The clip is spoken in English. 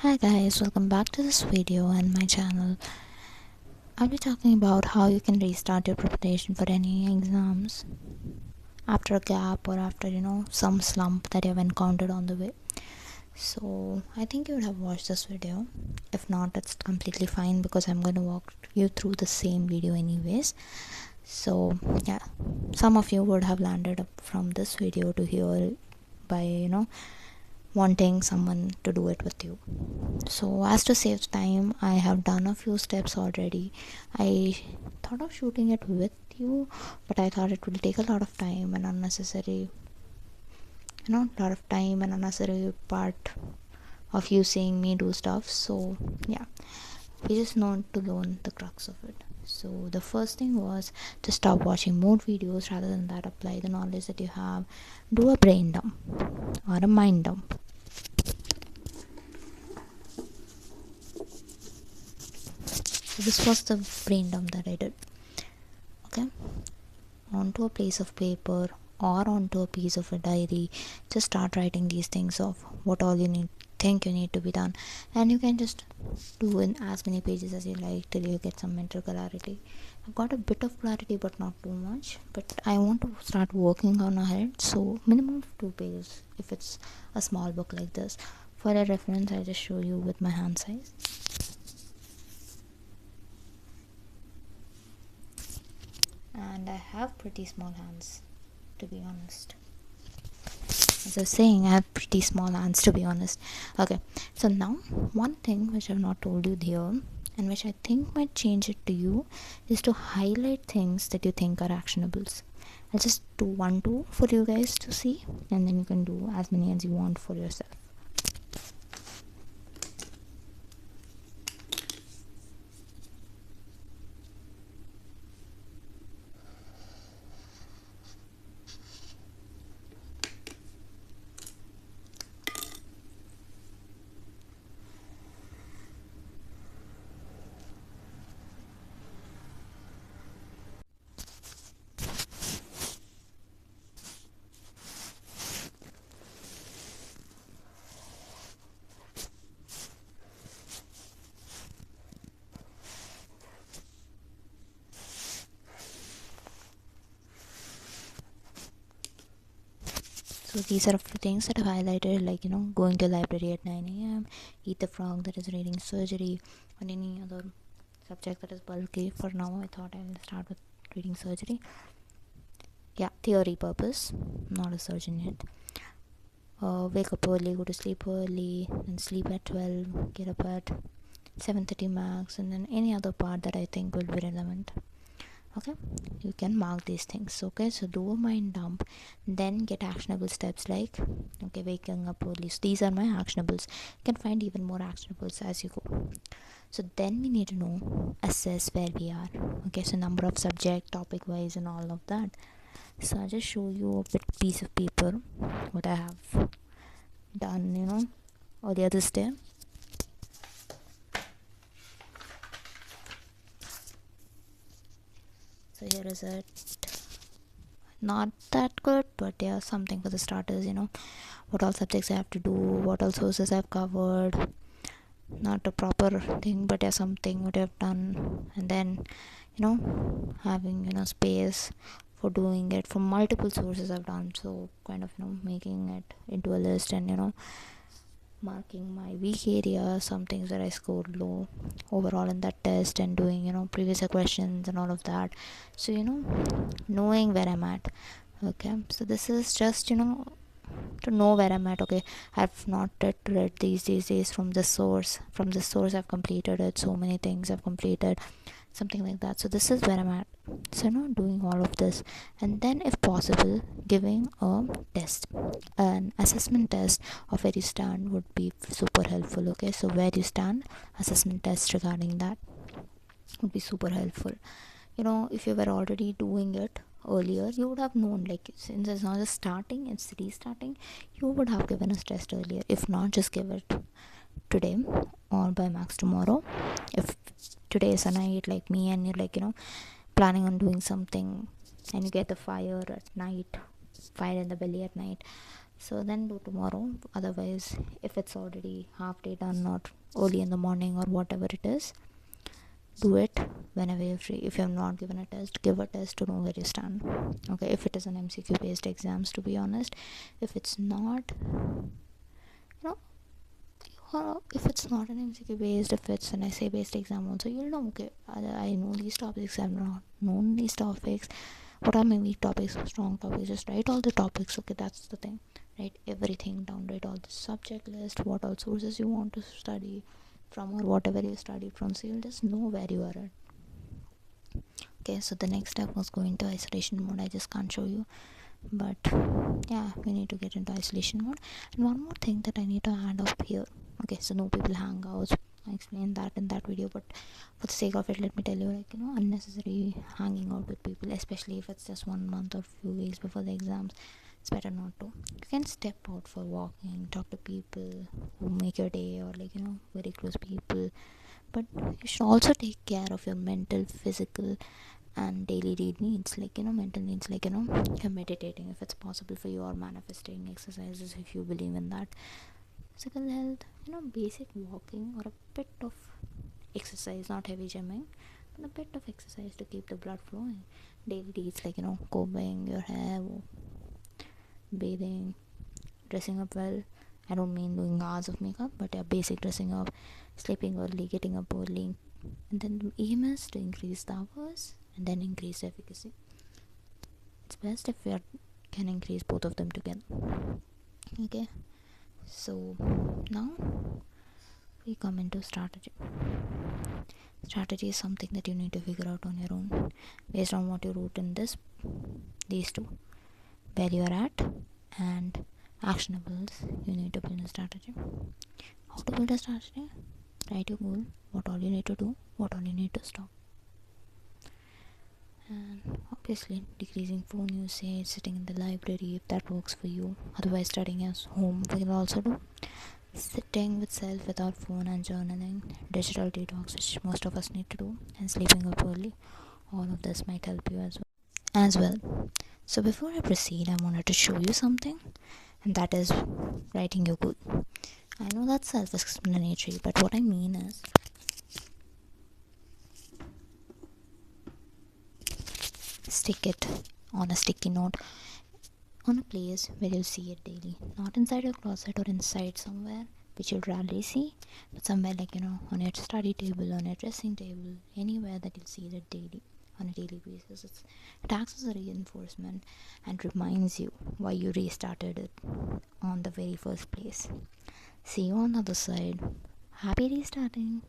Hi guys, welcome back to this video and my channel. I'll be talking about how you can restart your preparation for any exams after a gap or after some slump that you've encountered on the way. So I think you would have watched this video. If not, it's completely fine because I'm going to walk you through the same video anyways. So yeah, some of you would have landed up from this video to here by wanting someone to do it with you. So as to save time, I have done a few steps already. I thought of shooting it with you, but I thought it would take a lot of time and unnecessary part of you seeing me do stuff. So yeah, we just need to learn the crux of it. So the first thing was to stop watching more videos, rather than that apply the knowledge that you have. Do a brain dump or a mind dump. So this was the brain dump that I did. Okay, onto a piece of paper or onto a piece of a diary, just start writing these things of what all you think you need to be done, and you can just do in as many pages as you like till you get some mental clarity. I've got a bit of clarity but not too much, but I want to start working on ahead, so minimum of 2 pages if it's a small book like this. For a reference, I just show you with my hand size. And I have pretty small hands, to be honest. As I was saying, I have pretty small hands, to be honest. Okay, so now one thing which I've not told you here and which I think might change it to you is to highlight things that you think are actionables. I'll just do 1 2 for you guys to see, and then you can do as many as you want for yourself. So these are a few things that I've highlighted, like going to library at 9 a.m, eat the frog that is reading surgery, or any other subject that is bulky. For now I thought I will start with reading surgery. Yeah, theory purpose, not a surgeon yet. Wake up early, go to sleep early, and sleep at 12, get up at 7:30 max, and then any other part that I think will be relevant. Okay, you can mark these things. Okay, so do a mind dump, then get actionable steps like waking up early. So these are my actionables. You can find even more actionables as you go. So then we need to know, assess where we are. Okay, so number of subject, topic wise, and all of that. So I'll just show you a piece of paper what I have done earlier this day. So here is it. Not that good, but yeah, something for the starters. What all subjects I have to do, what all sources I've covered. Not a proper thing, but yeah, something what I've done. And then having space for doing it from multiple sources I've done. So kind of making it into a list, and marking my weak area, some things that I scored low overall in that test, and doing previous questions and all of that. So knowing where I'm at. Okay, so this is just to know where I'm at. Okay, I've not read these days from the source. From the source I've completed it, so many things I've completed, something like that. So this is where I'm at. So doing all of this, and then if possible giving a test, an assessment test of where you stand would be super helpful. Okay, so where you stand, assessment test regarding that would be super helpful. If you were already doing it earlier, you would have known, like, since it's not just starting, it's restarting, you would have given us test earlier. If not, just give it today or by max tomorrow. If today is a night like me and you're planning on doing something, and you get the fire at night, fire in the belly at night, So then do tomorrow. Otherwise, if it's already half day done or early in the morning or whatever it is, do it whenever you're free. If you have not given a test, give a test to know where you stand. Okay, if it is an MCQ based exams, to be honest. If it's not, you know, if it's not an MCQ based, if it's an essay based exam also, you'll know, okay, I know these topics, I've not known these topics. What are my weak topics or strong topics? Just write all the topics. Okay, that's the thing. Write everything down. Write all the subject list, what all sources you want to study from, or whatever you studied from, so you'll just know where you are at. Okay, so the next step was going to isolation mode. I just can't show you, but yeah, we need to get into isolation mode. And one more thing that I need to add up here. Okay, so no people hangouts, I explained that in that video, but for the sake of it, let me tell you, like, unnecessary hanging out with people, especially if it's just 1 month or few weeks before the exams, it's better not to. You can step out for walking, talk to people who make your day, or like, very close people, but you should also take care of your mental, physical and daily needs, like, mental needs, like, you're meditating if it's possible for you, or manifesting exercises if you believe in that. Physical health, basic walking or a bit of exercise, not heavy gymming, but a bit of exercise to keep the blood flowing. Daily needs, like, combing your hair, bathing, dressing up well. I don't mean doing hours of makeup, but yeah, basic dressing up, sleeping early, getting up early. And then the aim is to increase the hours and then increase the efficacy. It's best if we can increase both of them together. Okay, so now we come into strategy. Strategy is something that you need to figure out on your own based on what you wrote in these two, where you are at, and actionables. You need to build a strategy. How to build a strategy? Write your goal, what all you need to do, what all you need to stop. And obviously decreasing phone usage, sitting in the library if that works for you. Otherwise, studying at home will also do. Sitting with self without phone and journaling, digital detox, which most of us need to do, and sleeping up early. All of this might help you as well. So before I proceed, I wanted to show you something, and that is writing your goal. I know that's self-explanatory, but what I mean is, stick it on a sticky note on a place where you'll see it daily, not inside your closet or inside somewhere which you'll rarely see, but somewhere, like, on your study table, on your dressing table, anywhere that you'll see it daily, on a daily basis. It acts as a reinforcement and reminds you why you restarted it on the very first place. See you on the other side. Happy restarting.